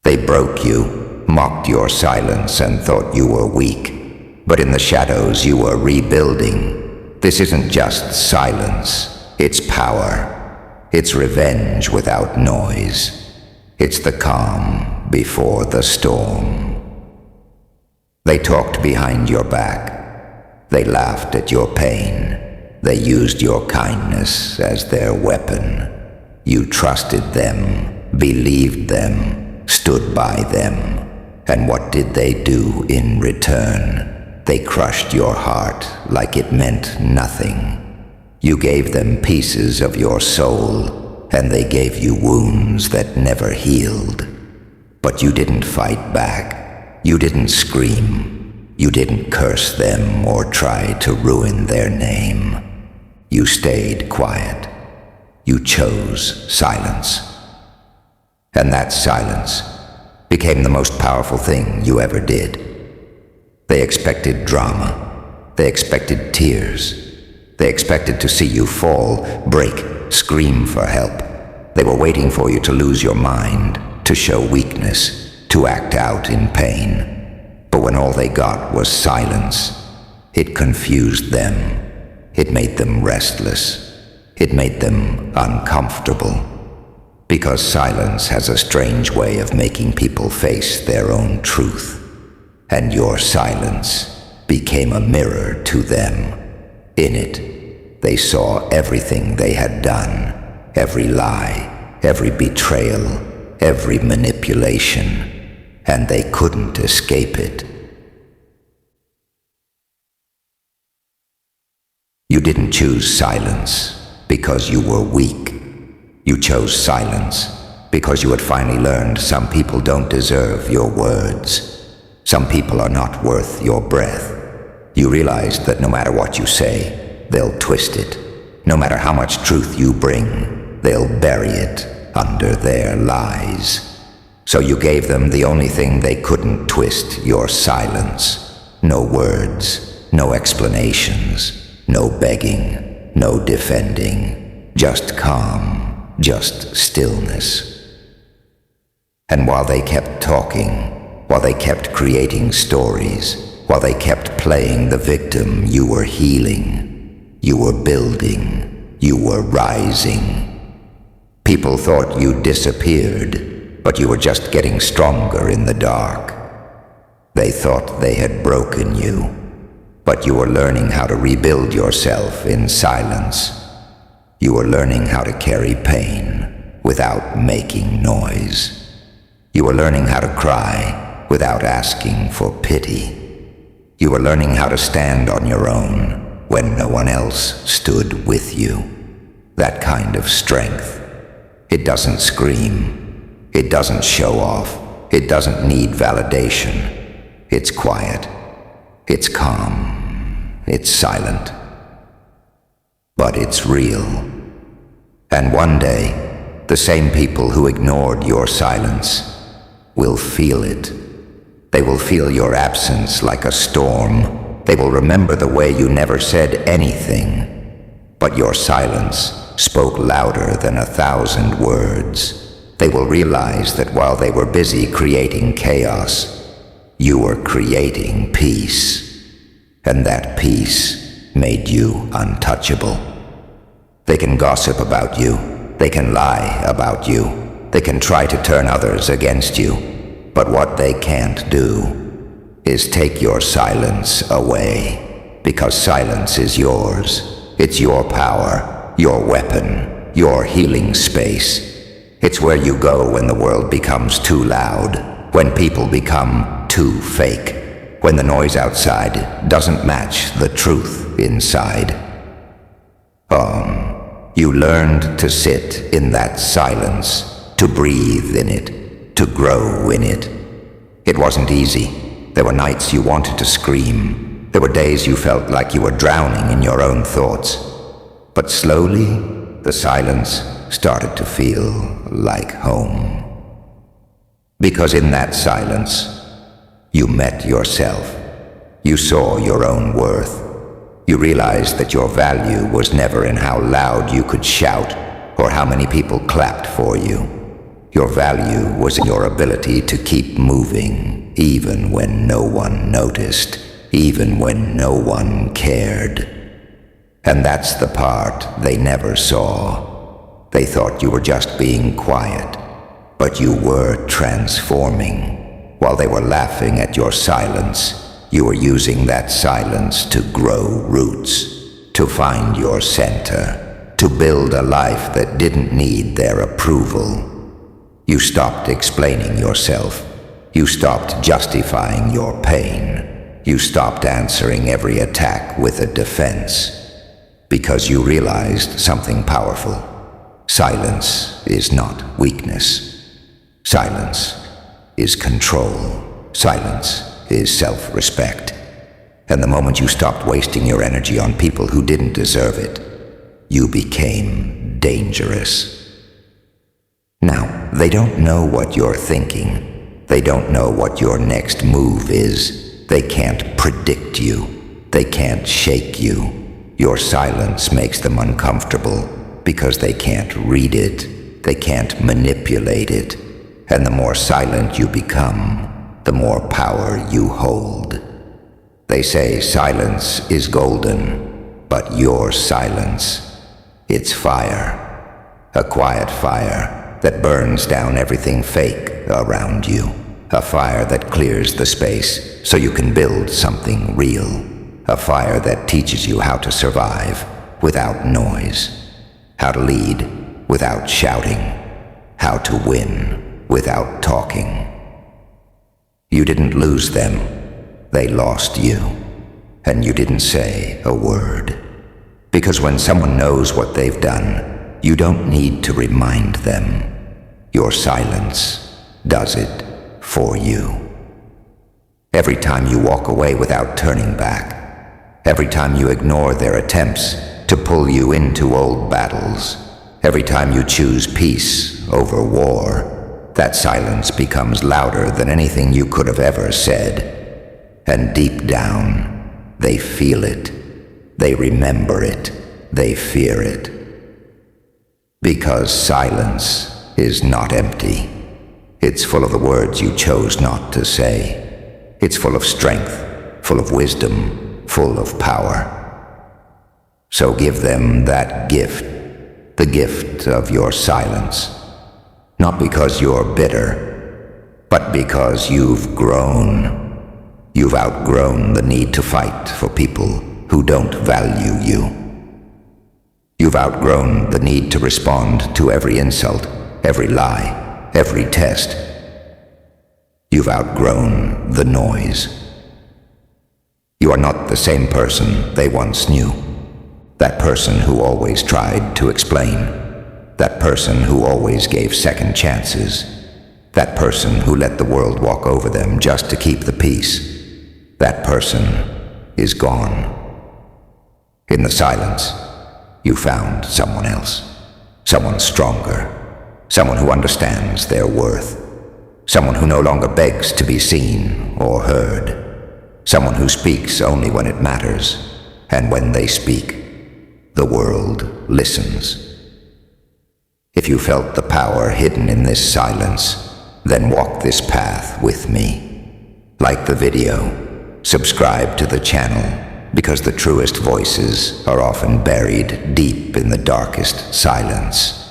They broke you, mocked your silence, and thought you were weak. But in the shadows you were rebuilding. This isn't just silence, it's power. It's revenge without noise. It's the calm before the storm. They talked behind your back. They laughed at your pain. They used your kindness as their weapon. You trusted them, believed them, stood by them. And what did they do in return? They crushed your heart like it meant nothing. You gave them pieces of your soul, and they gave you wounds that never healed. But you didn't fight back. You didn't scream. You didn't curse them or try to ruin their name. You stayed quiet. You chose silence. And that silence became the most powerful thing you ever did. They expected drama. They expected tears. They expected to see you fall, break, scream for help. They were waiting for you to lose your mind, to show weakness, to act out in pain. But when all they got was silence, it confused them. It made them restless. It made them uncomfortable. Because silence has a strange way of making people face their own truth. And your silence became a mirror to them. In it, they saw everything they had done, every lie, every betrayal, every manipulation, and they couldn't escape it. You didn't choose silence because you were weak. You chose silence because you had finally learned some people don't deserve your words. Some people are not worth your breath. You realized that no matter what you say, they'll twist it. No matter how much truth you bring, they'll bury it under their lies. So you gave them the only thing they couldn't twist, your silence. No words, no explanations, no begging, no defending, just calm, just stillness. And while they kept talking, while they kept creating stories, while they kept playing the victim, you were healing, you were building, you were rising. People thought you disappeared, but you were just getting stronger in the dark. They thought they had broken you, but you were learning how to rebuild yourself in silence. You were learning how to carry pain without making noise. You were learning how to cry without asking for pity. You were learning how to stand on your own when no one else stood with you. That kind of strength. It doesn't scream. It doesn't show off. It doesn't need validation. It's quiet. It's calm. It's silent. But it's real. And one day, the same people who ignored your silence will feel it. They will feel your absence like a storm. They will remember the way you never said anything, but your silence spoke louder than 1,000 words. They will realize that while they were busy creating chaos, you were creating peace, and that peace made you untouchable. They can gossip about you. They can lie about you. They can try to turn others against you. But what they can't do is take your silence away, because silence is yours. It's your power, your weapon, your healing space. It's where you go when the world becomes too loud, when people become too fake, when the noise outside doesn't match the truth inside. You learned to sit in that silence, to breathe in it, to grow in it. It wasn't easy. There were nights you wanted to scream. There were days you felt like you were drowning in your own thoughts. But slowly, the silence started to feel like home. Because in that silence, you met yourself. You saw your own worth. You realized that your value was never in how loud you could shout or how many people clapped for you. Your value was in your ability to keep moving, even when no one noticed, even when no one cared. And that's the part they never saw. They thought you were just being quiet, but you were transforming. While they were laughing at your silence, you were using that silence to grow roots, to find your center, to build a life that didn't need their approval. You stopped explaining yourself. You stopped justifying your pain. You stopped answering every attack with a defense. Because you realized something powerful. Silence is not weakness. Silence is control. Silence is self-respect. And the moment you stopped wasting your energy on people who didn't deserve it, you became dangerous. Now, they don't know what you're thinking. They don't know what your next move is. They can't predict you. They can't shake you. Your silence makes them uncomfortable because they can't read it. They can't manipulate it. And the more silent you become, the more power you hold. They say silence is golden, but your silence, it's fire. A quiet fire that burns down everything fake around you. A fire that clears the space so you can build something real. A fire that teaches you how to survive without noise, how to lead without shouting, how to win without talking. You didn't lose them, they lost you, and you didn't say a word. Because when someone knows what they've done, you don't need to remind them. Your silence does it for you. Every time you walk away without turning back, every time you ignore their attempts to pull you into old battles, every time you choose peace over war, that silence becomes louder than anything you could have ever said. And deep down, they feel it, they remember it, they fear it. Because silence is not empty. It's full of the words you chose not to say. It's full of strength, full of wisdom, full of power. So give them that gift, the gift of your silence. Not because you're bitter, but because you've grown. You've outgrown the need to fight for people who don't value you. You've outgrown the need to respond to every insult, every lie, every test. You've outgrown the noise. You are not the same person they once knew. That person who always tried to explain. That person who always gave second chances. That person who let the world walk over them just to keep the peace. That person is gone. In the silence, you found someone else. Someone stronger. Someone who understands their worth. Someone who no longer begs to be seen or heard. Someone who speaks only when it matters, and when they speak, the world listens. If you felt the power hidden in this silence, then walk this path with me. Like the video, subscribe to the channel, because the truest voices are often buried deep in the darkest silence.